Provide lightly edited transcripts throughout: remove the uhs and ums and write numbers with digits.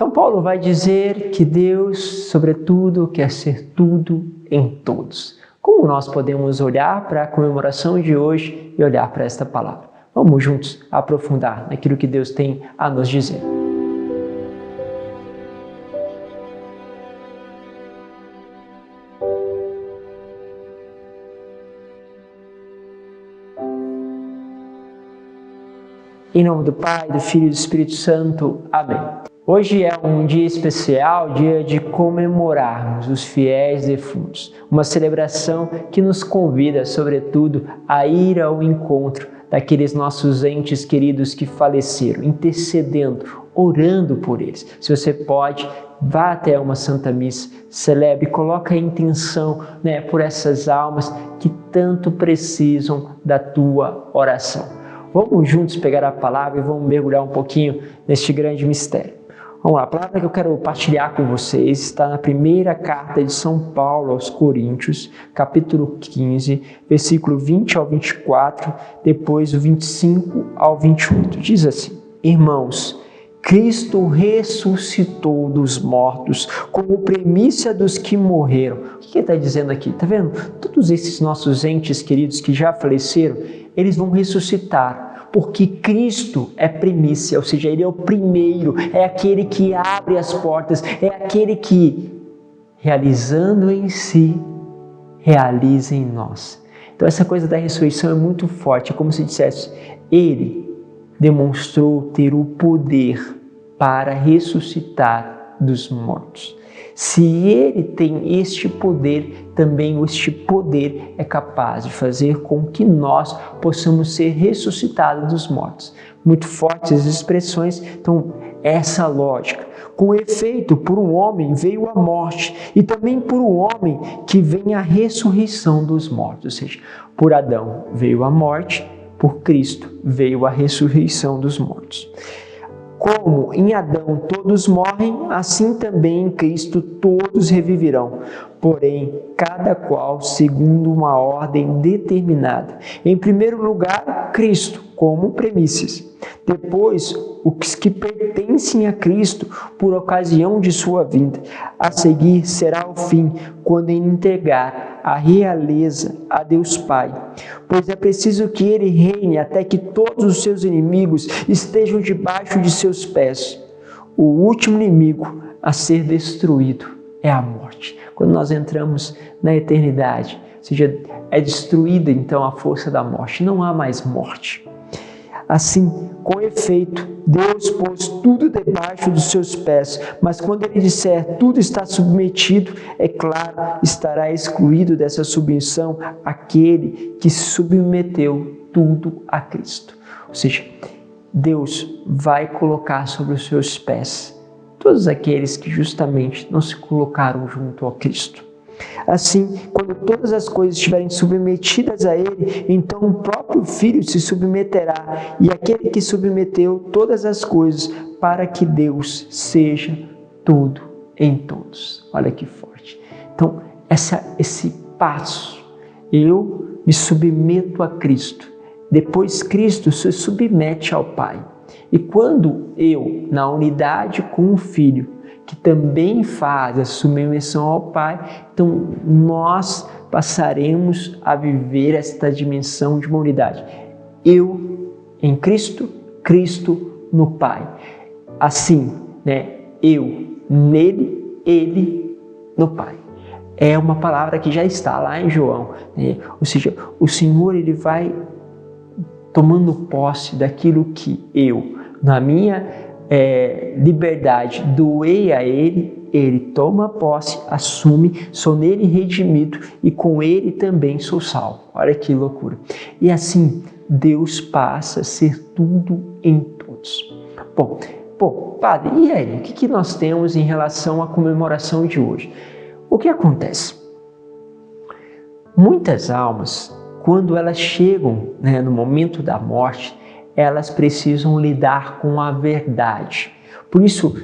São Paulo vai dizer que Deus, sobretudo, quer ser tudo em todos. Como nós podemos olhar para a comemoração de hoje e olhar para esta palavra? Vamos juntos aprofundar naquilo que Deus tem a nos dizer. Em nome do Pai, do Filho e do Espírito Santo. Amém. Hoje é um dia especial, dia de comemorarmos os fiéis defuntos. Uma celebração que nos convida, sobretudo, a ir ao encontro daqueles nossos entes queridos que faleceram, intercedendo, orando por eles. Se você pode, vá até uma Santa Missa, celebre, coloque a intenção, por essas almas que tanto precisam da tua oração. Vamos juntos pegar a palavra e vamos mergulhar um pouquinho neste grande mistério. Vamos lá, a palavra que eu quero partilhar com vocês está na primeira carta de São Paulo aos Coríntios, capítulo 15, versículo 20 ao 24, depois do 25 ao 28. Diz assim: Irmãos, Cristo ressuscitou dos mortos como primícia dos que morreram. O que ele está dizendo aqui? Está vendo? Todos esses nossos entes queridos que já faleceram, eles vão ressuscitar, porque Cristo é primícia, ou seja, Ele é o primeiro, é aquele que abre as portas, é aquele que, realizando em si, realiza em nós. Então essa coisa da ressurreição é muito forte, é como se dissesse, Ele demonstrou ter o poder para ressuscitar dos mortos. Se Ele tem este poder, também este poder é capaz de fazer com que nós possamos ser ressuscitados dos mortos. Muito fortes as expressões, então essa lógica. Com efeito, por um homem veio a morte, e também por um homem que vem a ressurreição dos mortos. Ou seja, por Adão veio a morte, por Cristo veio a ressurreição dos mortos. Como em Adão todos morrem, assim também em Cristo todos reviverão, porém cada qual segundo uma ordem determinada. Em primeiro lugar, Cristo, como premissas. Depois, os que pertencem a Cristo por ocasião de sua vinda. A seguir será o fim, quando ele entregar a realeza a Deus Pai. Pois é preciso que ele reine até que todos os seus inimigos estejam debaixo de seus pés. O último inimigo a ser destruído é a morte. Quando nós entramos na eternidade, ou seja, é destruída então a força da morte, não há mais morte. Assim, com efeito, Deus pôs tudo debaixo dos seus pés, mas quando ele disser tudo está submetido, é claro, estará excluído dessa submissão aquele que submeteu tudo a Cristo. Ou seja, Deus vai colocar sobre os seus pés todos aqueles que justamente não se colocaram junto ao Cristo. Assim, quando todas as coisas estiverem submetidas a Ele, então o próprio Filho se submeterá, e aquele que submeteu todas as coisas para que Deus seja tudo em todos. Olha que forte. Então, esse passo, eu me submeto a Cristo, depois Cristo se submete ao Pai. E quando eu, na unidade com o Filho, que também faz a submissão ao Pai, então nós passaremos a viver esta dimensão de uma unidade. Eu em Cristo, Cristo no Pai. Assim, eu nele, ele no Pai. É uma palavra que já está lá em João. Ou seja, o Senhor ele vai tomando posse daquilo que eu, na minha liberdade, doei a Ele, Ele toma posse, assume, sou nele redimido e com Ele também sou salvo. Olha que loucura. E assim, Deus passa a ser tudo em todos. Bom, padre, e aí? O que nós temos em relação à comemoração de hoje? O que acontece? Muitas almas, quando elas chegam no momento da morte, elas precisam lidar com a verdade. Por isso,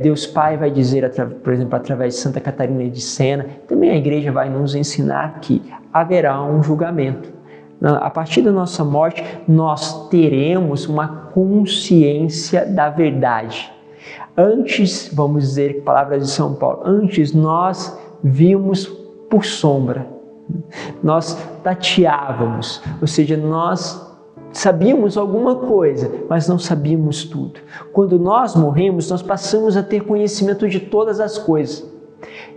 Deus Pai vai dizer, por exemplo, através de Santa Catarina de Sena, também a igreja vai nos ensinar que haverá um julgamento. A partir da nossa morte, nós teremos uma consciência da verdade. Antes, vamos dizer, palavras de São Paulo, antes nós vimos por sombra, nós tateávamos, ou seja, nós sabíamos alguma coisa, mas não sabíamos tudo. Quando nós morremos, nós passamos a ter conhecimento de todas as coisas.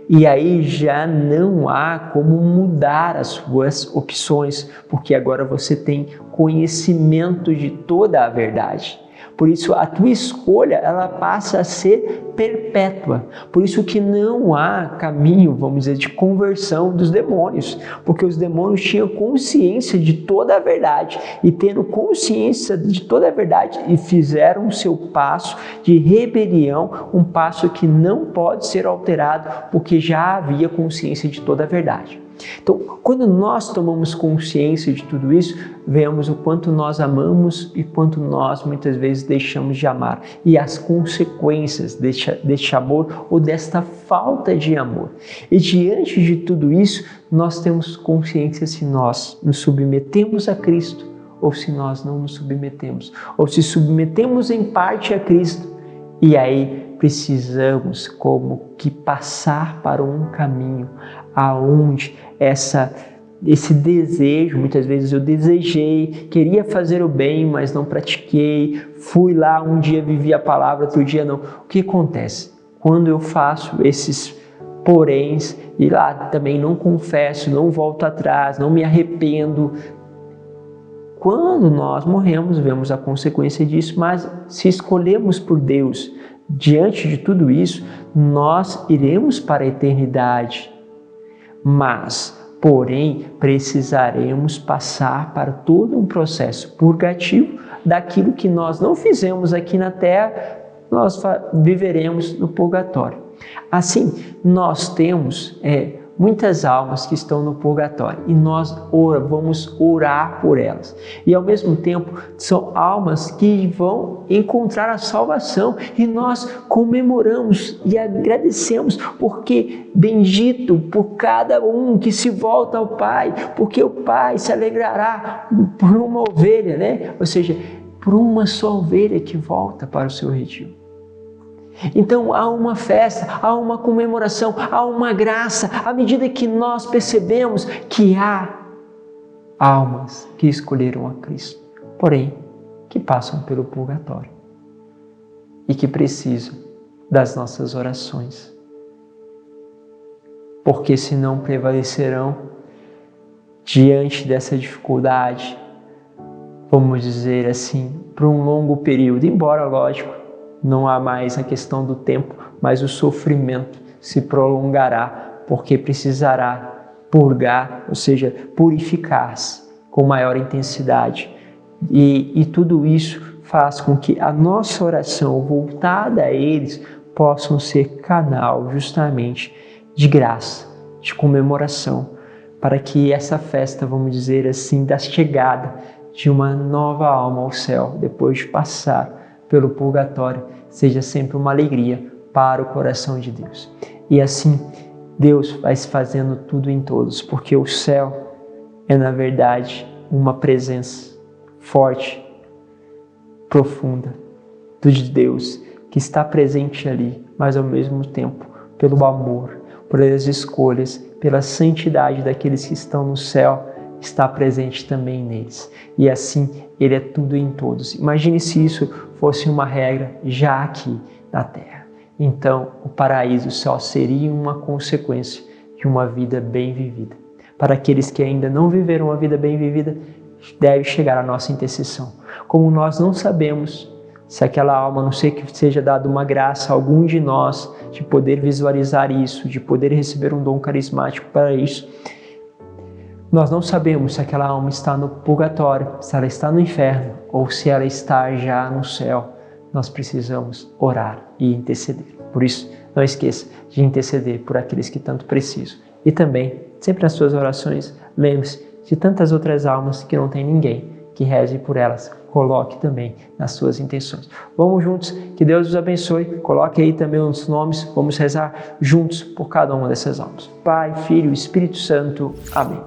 E aí já não há como mudar as suas opções, porque agora você tem conhecimento de toda a verdade. Por isso a tua escolha, ela passa a ser perpétua. Por isso que não há caminho, vamos dizer, de conversão dos demônios, porque os demônios tinham consciência de toda a verdade, e tendo consciência de toda a verdade, e fizeram o seu passo de rebelião, um passo que não pode ser alterado, porque já havia consciência de toda a verdade. Então, quando nós tomamos consciência de tudo isso, vemos o quanto nós amamos e quanto nós muitas vezes deixamos de amar, e as consequências deste amor ou desta falta de amor. E diante de tudo isso, nós temos consciência se nós nos submetemos a Cristo ou se nós não nos submetemos, ou se submetemos em parte a Cristo, e aí precisamos como que passar para um caminho aonde esse desejo, muitas vezes eu desejei, queria fazer o bem, mas não pratiquei, fui lá, um dia vivi a palavra, outro dia não. O que acontece? Quando eu faço esses poréns e lá também não confesso, não volto atrás, não me arrependo, quando nós morremos, vemos a consequência disso, mas se escolhemos por Deus, diante de tudo isso, nós iremos para a eternidade. Mas, porém, precisaremos passar para todo um processo purgativo daquilo que nós não fizemos aqui na terra, nós viveremos no purgatório. Assim, nós temos muitas almas que estão no purgatório e nós vamos orar por elas. E ao mesmo tempo, são almas que vão encontrar a salvação e nós comemoramos e agradecemos, porque bendito por cada um que se volta ao Pai, porque o Pai se alegrará por uma ovelha, né? Ou seja, por uma só ovelha que volta para o seu redil. Então há uma festa, há uma comemoração, há uma graça, à medida que nós percebemos que há almas que escolheram a Cristo, porém que passam pelo purgatório e que precisam das nossas orações, porque senão prevalecerão diante dessa dificuldade, vamos dizer assim, por um longo período, embora lógico, não há mais a questão do tempo, mas o sofrimento se prolongará, porque precisará purgar, ou seja, purificar-se com maior intensidade. E tudo isso faz com que a nossa oração voltada a eles possam ser canal justamente de graça, de comemoração, para que essa festa, vamos dizer assim, da chegada de uma nova alma ao céu, depois de passar pelo purgatório, seja sempre uma alegria para o coração de Deus. E assim, Deus vai se fazendo tudo em todos, porque o céu é, na verdade, uma presença forte, profunda, de Deus, que está presente ali, mas ao mesmo tempo, pelo amor, pelas escolhas, pela santidade daqueles que estão no céu, está presente também neles. E assim, Ele é tudo em todos. Imagine se isso fosse uma regra já aqui na terra. Então, o paraíso só seria uma consequência de uma vida bem vivida. Para aqueles que ainda não viveram uma vida bem vivida, deve chegar a nossa intercessão. Como nós não sabemos se aquela alma, a não ser que seja dada uma graça a algum de nós, de poder visualizar isso, de poder receber um dom carismático para isso, nós não sabemos se aquela alma está no purgatório, se ela está no inferno ou se ela está já no céu. Nós precisamos orar e interceder. Por isso, não esqueça de interceder por aqueles que tanto precisam. E também, sempre nas suas orações, lembre-se de tantas outras almas que não tem ninguém que reze por elas. Coloque também nas suas intenções. Vamos juntos, que Deus os abençoe. Coloque aí também os nomes, vamos rezar juntos por cada uma dessas almas. Pai, Filho e Espírito Santo. Amém.